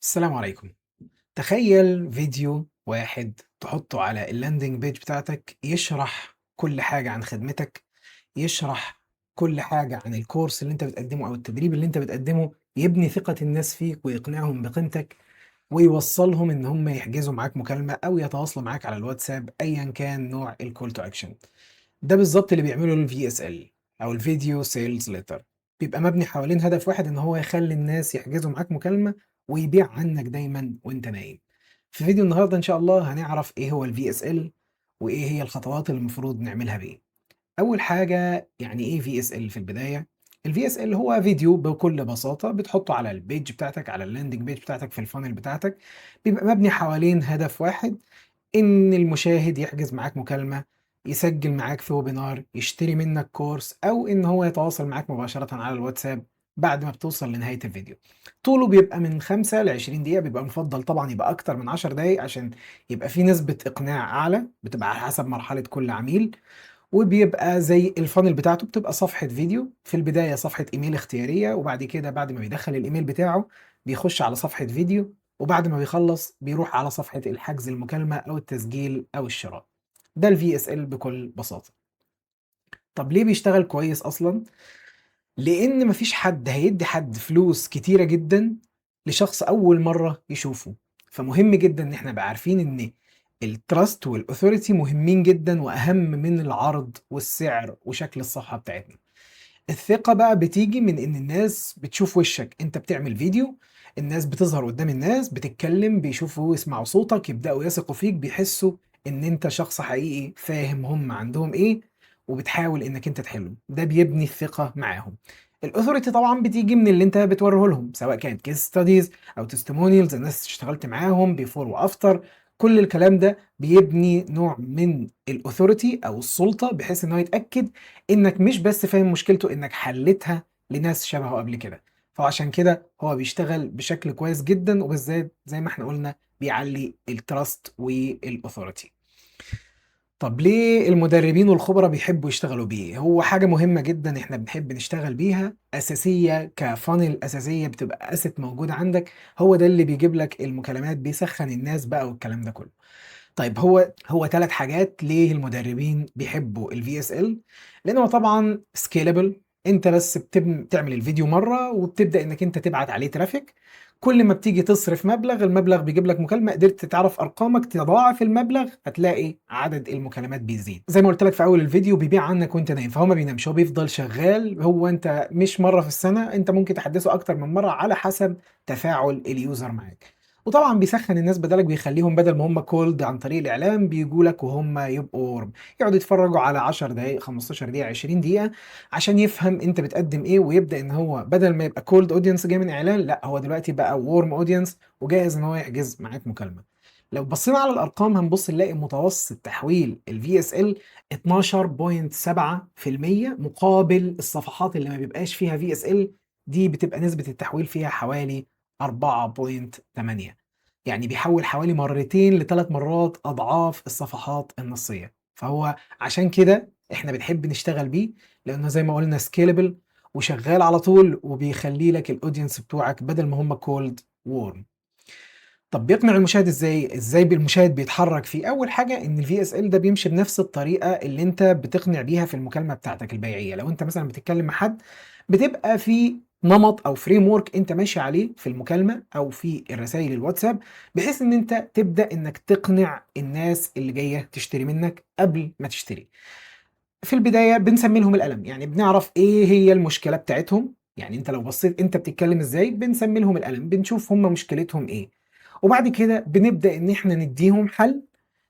السلام عليكم. تخيل فيديو واحد تحطه على اللاندنج بيج بتاعتك يشرح كل حاجة عن خدمتك، يشرح كل حاجة عن الكورس اللي انت بتقدمه او التدريب اللي انت بتقدمه، يبني ثقة الناس فيك ويقنعهم بقيمتك ويوصلهم ان هم يحجزوا معاك مكالمة او يتواصلوا معاك على الواتساب ايا كان نوع الكول تو اكشن. ده بالظبط اللي بيعمله الفي اس ال او الفيديو سيلز ليتر. بيبقى مبني حوالين هدف واحد ان هو يخلي الناس يحجزوا معاك مكالمة ويبيع عنك دايما وانت نايم. في فيديو النهارده ان شاء الله هنعرف ايه هو الفي اس ال وايه هي الخطوات اللي المفروض نعملها بيه. اول حاجة يعني ايه في اس ال في البداية؟ الفي اس ال هو فيديو بكل بساطة بتحطه على البيج بتاعتك على اللاندنج بيج بتاعتك في الفانل بتاعتك. بيبقى مبني حوالين هدف واحد، إن المشاهد يحجز معاك مكالمة، يسجل معاك في ويبينار، يشتري منك كورس، أو إن هو يتواصل معاك مباشرة على الواتساب بعد ما بتوصل لنهاية الفيديو. طوله بيبقى من 5 ل20 دقيقة، بيبقى مفضل طبعا يبقى أكتر من 10 دقايق عشان يبقى في نسبة إقناع أعلى، بتبقى على حسب مرحلة كل عميل. وبيبقى زي الفانل بتاعته بتبقى صفحة فيديو، في البداية صفحة إيميل اختيارية، وبعد كده بعد ما بيدخل الإيميل بتاعه بيخش على صفحة فيديو، وبعد ما بيخلص بيروح على صفحة الحجز المكالمة أو التسجيل أو الشراء. ده ال VSL بكل بساطة. طب ليه بيشتغل كويس أصلا؟ لأن مفيش حد هيدي حد فلوس كتيرة جدا لشخص أول مرة يشوفه. فمهم جدا إن احنا نبقى عارفين إن التراست والأثوريتي مهمين جدا وأهم من العرض والسعر وشكل الصفحة بتاعتنا. الثقة بقى بتيجي من إن الناس بتشوف وشك، أنت بتعمل فيديو، الناس بتظهر قدام الناس بتتكلم، بيشوفوا ويسمعوا صوتك، يبدأوا يثقوا فيك، بيحسوا إن أنت شخص حقيقي فاهم هم عندهم إيه وبتحاول إنك أنت تحله. ده بيبني الثقة معاهم. الاثوريتي طبعا بتيجي من اللي انت بتوريه لهم، سواء كانت كيس ستاديز او تستمونيالز، الناس اشتغلت معاهم بيفور وافتر. كل الكلام ده بيبني نوع من الاثوريتي او السلطه، بحيث ان هو يتاكد انك مش بس فاهم مشكلته، انك حلتها لناس شبهه قبل كده. فعشان كده هو بيشتغل بشكل كويس جدا، وبالذات زي ما احنا قلنا بيعلي التراست والاثوريتي. طب ليه المدربين والخبراء بيحبوا يشتغلوا بيه؟ هو حاجة مهمة جدا احنا بنحب نشتغل بيها، أساسية كفانل أساسية بتبقى أسيت موجودة عندك. هو ده اللي بيجيب لك المكالمات، بيسخن الناس بقى والكلام ده كله. طيب هو 3 حاجات ليه المدربين بيحبوا الفي اس ال. لان هو طبعا سكيلبل، انت بس بتعمل الفيديو مره وبتبدا انك انت تبعت عليه ترافيك. كل ما بتيجي تصرف مبلغ، المبلغ بيجيب لك مكالمه، قدرت تعرف ارقامك تضاعف المبلغ هتلاقي عدد المكالمات بيزيد. زي ما قلت لك في اول الفيديو، بيبيع عنك وانت نايم، فهو ما بينامش، هو بيفضل شغال. هو انت مش مره في السنه، انت ممكن تحدثه اكتر من مره على حسب تفاعل اليوزر معاك. وطبعا بيسخن الناس بدلك، بيخليهم بدل ما هم كولد عن طريق الاعلام بيجوا لك وهم يبقوا ورم، يقعدوا يتفرجوا على 10 دقائق 15 دقيقه 20 دقيقه عشان يفهم انت بتقدم ايه، ويبدا ان هو بدل ما يبقى كولد اودينس جاي من اعلان، لا هو دلوقتي بقى وورم اودينس وجاهز ان هو يحجز معاك مكالمه. لو بصينا على الارقام هنبص نلاقي متوسط تحويل الفي اس ال 12.7%، مقابل الصفحات اللي ما بيبقاش فيها في اس ال دي بتبقى نسبة التحويل فيها حوالي 4.8. يعني بيحول حوالي مرتين لثلاث مرات أضعاف الصفحات النصية. فهو عشان كده احنا بنحب نشتغل بيه، لأنه زي ما قلنا سكيلبل وشغال على طول، وبيخلي لك الاودينس بتوعك بدل ما هم كولد وورم. طب بيقنع المشاهد ازاي المشاهد بيتحرك فيه؟ اول حاجه ان الفي اس ال ده بيمشي بنفس الطريقه اللي انت بتقنع بيها في المكالمه بتاعتك البيعيه. لو انت مثلا بتتكلم مع حد، بتبقى في نمط او فريم ورك انت ماشي عليه في المكالمه او في الرسائل الواتساب، بحيث ان انت تبدا انك تقنع الناس اللي جايه تشتري منك قبل ما تشتري. في البداية بنسمي لهم الألم، يعني بنعرف إيه هي المشكلة بتاعتهم. يعني أنت لو بصيت أنت بتتكلم إزاي، بنسمي لهم الألم، بنشوف هم مشكلتهم إيه. وبعد كده بنبدأ إن إحنا نديهم حل،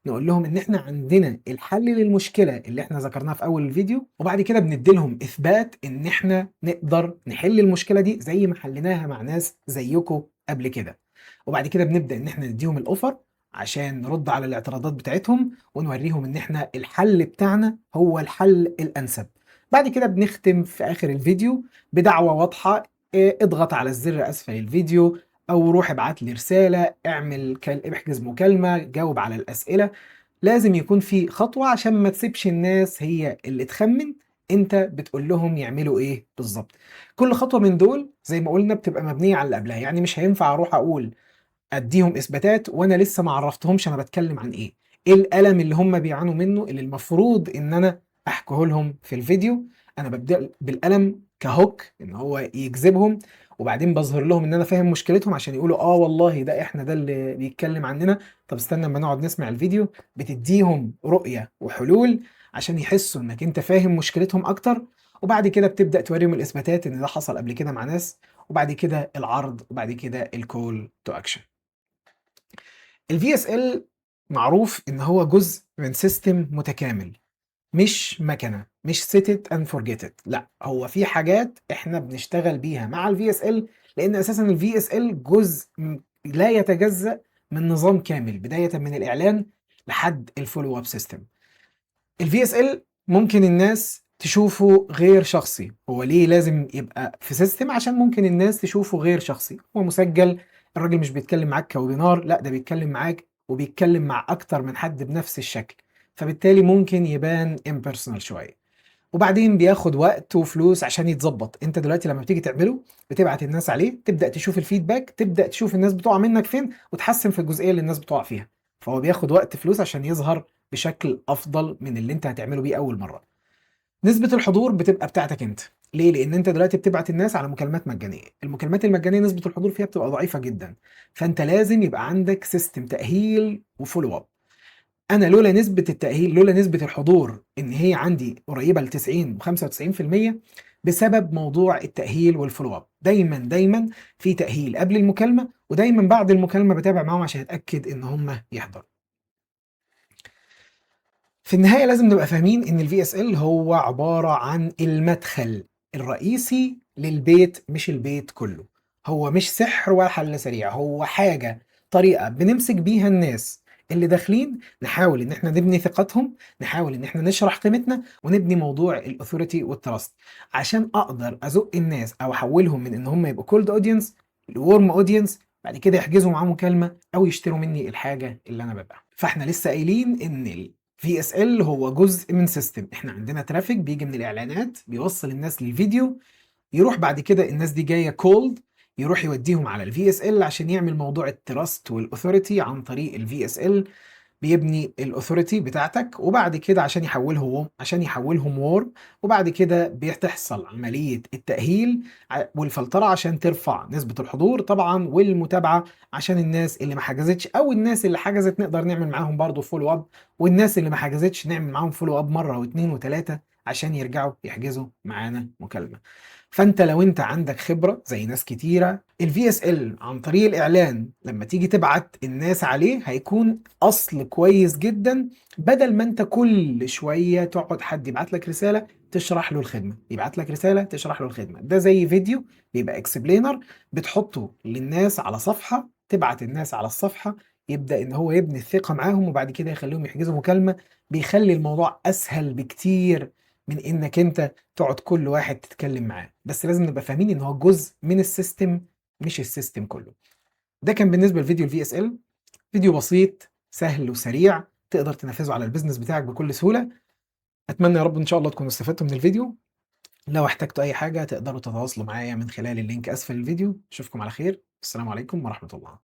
نقول لهم إن إحنا عندنا الحل للمشكلة اللي إحنا ذكرناها في أول الفيديو، وبعد كده بندي لهم إثبات إن إحنا نقدر نحل المشكلة دي زي ما حليناها مع ناس زيكم قبل كده. وبعد كده بنبدأ إن إحنا نديهم الأوفر عشان نرد على الاعتراضات بتاعتهم، ونوريهم ان احنا الحل بتاعنا هو الحل الانسب. بعد كده بنختم في اخر الفيديو بدعوة واضحة، اضغط على الزر اسفل الفيديو، او روح ابعت لي رسالة، احجز مكالمة، جاوب على الاسئلة. لازم يكون في خطوة عشان ما تسيبش الناس هي اللي تخمن، انت بتقول لهم يعملوا ايه بالظبط. كل خطوة من دول زي ما قلنا بتبقى مبنية على اللي قبلها. يعني مش هينفع اروح اقول اديهم اثباتات وانا لسه ما عرفتهمش انا بتكلم عن ايه. ايه الالم اللي هم بيعانوا منه اللي المفروض ان انا احكيه لهم في الفيديو. انا ببدا بالالم كهوك ان هو يجذبهم، وبعدين بظهر لهم ان انا فاهم مشكلتهم عشان يقولوا اه والله ده احنا ده اللي بيتكلم عننا. طب استنى اما نقعد نسمع الفيديو. بتديهم رؤية وحلول عشان يحسوا انك انت فاهم مشكلتهم اكتر، وبعد كده بتبدأ توريهم الاثباتات ان ده حصل قبل كده مع ناس، وبعد كده العرض، وبعد كده الكول تو اكشن. الفي اس ال معروف ان هو جزء من سيستم متكامل، مش مكنه، مش set it and forget it. لا، هو في حاجات احنا بنشتغل بيها مع الفي اس ال، لان اساسا الفي اس ال جزء لا يتجزأ من نظام كامل بدايه من الاعلان لحد الفولو اب سيستم. الفي اس ال ممكن الناس تشوفه غير شخصي. هو ليه لازم يبقى في سيستم؟ عشان ممكن الناس تشوفه غير شخصي. هو مسجل، الراجل مش بيتكلم معاك كويبينار، لا ده بيتكلم معاك وبيتكلم مع اكتر من حد بنفس الشكل، فبالتالي ممكن يبان impersonal شويه. وبعدين بياخد وقت وفلوس عشان يتظبط. انت دلوقتي لما بتيجي تعمله بتبعت الناس عليه، تبدا تشوف الفيدباك، تبدا تشوف الناس بتقع منك فين وتحسن في الجزئيه اللي الناس بتقع فيها. فهو بياخد وقت فلوس عشان يظهر بشكل افضل من اللي انت هتعمله بيه اول مره. نسبه الحضور بتبقى بتاعتك انت. ليه؟ لان انت دلوقتي بتبعت الناس على مكالمات مجانيه. المكالمات المجانيه نسبه الحضور فيها بتبقى ضعيفه جدا، فانت لازم يبقى عندك سيستم تاهيل وفولو اب. انا لولا نسبه التاهيل، لولا نسبه الحضور ان هي عندي قريبه ل 90 و95%، بسبب موضوع التاهيل والفولو اب. دايما دايما في تاهيل قبل المكالمه، ودايما بعد المكالمه بتابع معاهم عشان اتاكد ان هم يحضروا. في النهايه لازم نبقى فاهمين ان الفي اس ال هو عباره عن المدخل الرئيسي للبيت، مش البيت كله. هو مش سحر ولا حل سريع، هو حاجه، طريقه بنمسك بيها الناس اللي داخلين، نحاول ان احنا نبني ثقتهم، نحاول ان احنا نشرح قيمتنا، ونبني موضوع الاثوريتي والتراست، عشان اقدر ازق الناس او احولهم من ان هم يبقوا كولد اودينس لورم اودينس، بعد كده يحجزوا معاه مكالمه او يشتروا مني الحاجه اللي انا ببيعها. فاحنا لسه قايلين ان في اس ال هو جزء من سيستم. احنا عندنا ترافيك بيجي من الاعلانات بيوصل الناس للفيديو، يروح بعد كده الناس دي جايه كولد، يروح يوديهم على الفي اس ال عشان يعمل موضوع التراست والاثوريتي عن طريق الفي اس ال. بيبني الاثوريتي بتاعتك، وبعد كده عشان يحولهم وورم، وبعد كده بتحصل عمليه التاهيل والفلتره عشان ترفع نسبه الحضور طبعا والمتابعه، عشان الناس اللي ما حجزتش او الناس اللي حجزت نقدر نعمل معاهم برضو فولو اب، والناس اللي ما حجزتش نعمل معاهم فولو اب مره واثنين وثلاثه عشان يرجعوا يحجزوا معانا مكالمه. فانت لو انت عندك خبره زي ناس كتيره، الفي اس ال عن طريق الاعلان لما تيجي تبعت الناس عليه هيكون اصل كويس جدا، بدل ما انت كل شويه تقعد حد يبعت لك رساله تشرح له الخدمه، يبعت لك رساله تشرح له الخدمه. ده زي فيديو بيبقى اكسبلينر بتحطه للناس على صفحه، تبعت الناس على الصفحه، يبدا ان هو يبني الثقه معاهم وبعد كده يخليهم يحجزوا مكالمه. بيخلي الموضوع اسهل بكتير من انك انت تقعد كل واحد تتكلم معاه. بس لازم نبقى فاهمين ان هو جزء من السيستم، مش السيستم كله. ده كان بالنسبه لفيديو الفي اس ال. فيديو بسيط سهل وسريع تقدر تنفذه على البيزنس بتاعك بكل سهوله. اتمنى يا رب ان شاء الله تكونوا استفدتوا من الفيديو. لو احتجتوا اي حاجه تقدروا تتواصلوا معايا من خلال اللينك اسفل الفيديو. اشوفكم على خير. السلام عليكم ورحمه الله.